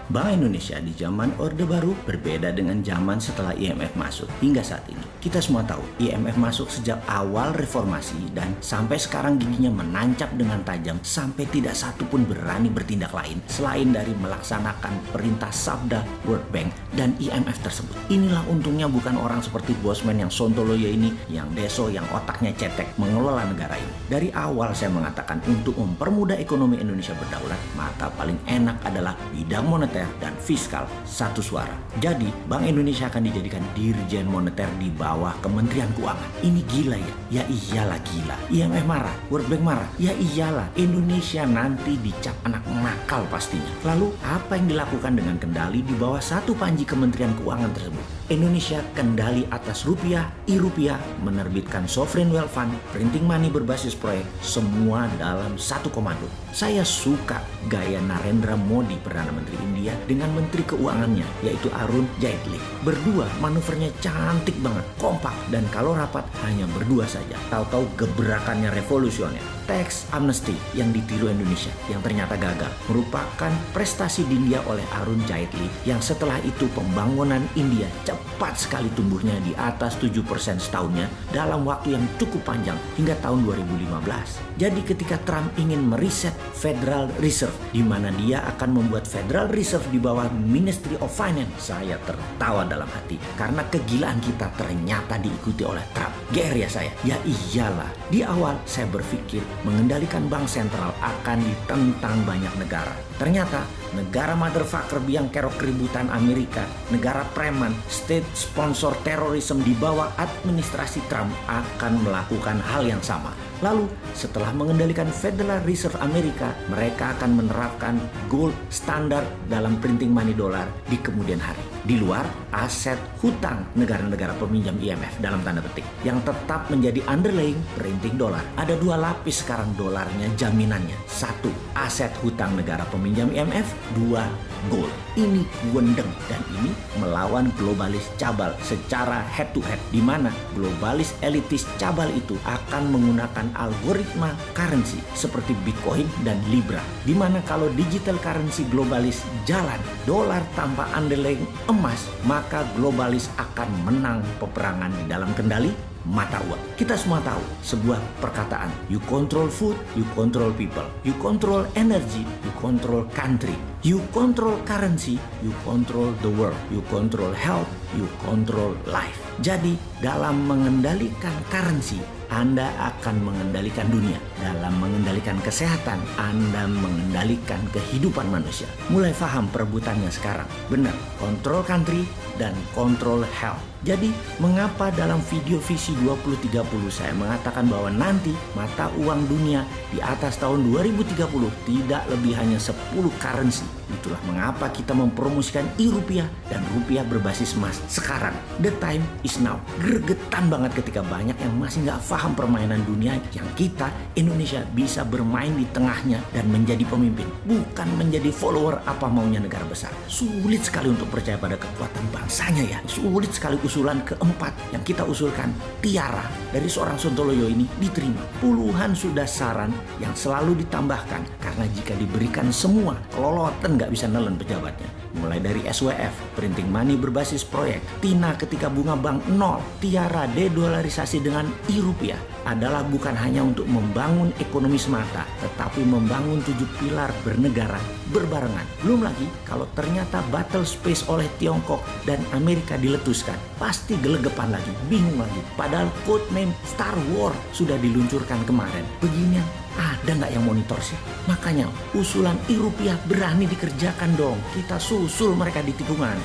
Bank Indonesia di zaman Orde Baru berbeda dengan zaman setelah IMF masuk hingga saat ini. Kita semua tahu IMF masuk sejak awal reformasi dan sampai sekarang giginya menancap dengan tajam sampai tidak satu pun berani bertindak lain selain dari melaksanakan perintah sabda World Bank dan IMF tersebut. Inilah untungnya bukan orang seperti Bosman yang sontoloyo ini, yang deso, yang otaknya cetek mengelola negara ini. Dari awal saya mengatakan untuk mempermudah ekonomi Indonesia berdaulat, maka paling enak adalah bidang moneter dan fiskal satu suara. Jadi Bank Indonesia akan dijadikan Dirjen Moneter di bawah Kementerian Keuangan. Ini gila ya? Ya iyalah gila. IMF marah, World Bank marah. Ya iyalah, Indonesia nanti dicap anak nakal pastinya. Lalu apa yang dilakukan dengan kendali di bawah satu panji Kementerian Keuangan tersebut? Indonesia kendali atas rupiah, i-rupiah, menerbitkan sovereign wealth fund, printing money berbasis proyek, semua dalam satu komando. Saya suka gaya Narendra Modi, Perdana Menteri India, dengan Menteri Keuangannya, yaitu Arun Jaitley. Berdua manuvernya cantik banget, kompak, dan kalau rapat hanya berdua saja. Tahu-tahu gebrakannya revolusioner. Tax amnesty yang ditiru Indonesia, yang ternyata gagal, merupakan prestasi India oleh Arun Jaitley, yang setelah itu pembangunan India cepat sekali tumbuhnya di atas 7% setahunnya dalam waktu yang cukup panjang hingga tahun 2015. Jadi ketika Trump ingin meriset Federal Reserve, di mana dia akan membuat Federal Reserve di bawah Ministry of Finance, saya tertawa dalam hati karena kegilaan kita ternyata diikuti oleh Trump. GR ya saya? Ya iyalah. Di awal saya berpikir mengendalikan bank sentral akan ditentang banyak negara. Ternyata negara motherfucker biang kerok keributan Amerika, negara preman, state sponsor terorisme di bawah administrasi Trump akan melakukan hal yang sama. Lalu setelah mengendalikan Federal Reserve Amerika, mereka akan menerapkan gold standar dalam printing money dolar di kemudian hari. Di luar aset hutang negara-negara peminjam IMF dalam tanda petik yang tetap menjadi underlying printing dolar. Ada dua lapis sekarang dolarnya jaminannya. Satu, aset hutang negara peminjam IMF. Dua, gold. Ini wendeng dan ini melawan globalis cabal secara head to head, di mana globalis elitis cabal itu akan menggunakan algoritma currency seperti Bitcoin dan Libra, di mana kalau digital currency globalis jalan, dolar tanpa underlying emas, maka globalis akan menang peperangan di dalam kendali mata uang. Kita semua tahu sebuah perkataan, you control food, you control people, you control energy, you control country, you control currency, you control the world, you control health, you control life. Jadi dalam mengendalikan currency, Anda akan mengendalikan dunia. Dalam mengendalikan kesehatan, Anda mengendalikan kehidupan manusia. Mulai paham perebutannya sekarang. Benar, control country dan control health. Jadi mengapa dalam video visi 2030 saya mengatakan bahwa nanti mata uang dunia di atas tahun 2030 tidak lebih hanya 10 currency. Itulah mengapa kita mempromosikan i-rupiah dan rupiah berbasis emas sekarang. The time is now. Gregetan banget ketika banyak yang masih nggak paham permainan dunia yang kita, Indonesia, bisa bermain di tengahnya dan menjadi pemimpin. Bukan menjadi follower apa maunya negara besar. Sulit sekali untuk percaya pada kekuatan bangsanya ya. Sulit sekali usulan keempat yang kita usulkan, Tiara, dari seorang Sontoloyo ini diterima. Puluhan sudah saran yang selalu ditambahkan karena jika diberikan semua, kelolotan nggak bisa nelen pejabatnya. Mulai dari SWF, printing money berbasis proyek, Tina ketika bunga bank nol, Tiara dedolarisasi dengan i-rupiah adalah bukan hanya untuk membangun ekonomi semata, tetapi membangun 7 pilar bernegara berbarengan. Belum lagi kalau ternyata battle space oleh Tiongkok dan Amerika diletuskan, pasti gelegepan lagi, bingung lagi. Padahal code name Star War sudah diluncurkan kemarin. Beginian ada nggak yang monitor sih? Makanya usulan i-rupiah berani dikerjakan dong. Kita susul mereka di tikungan.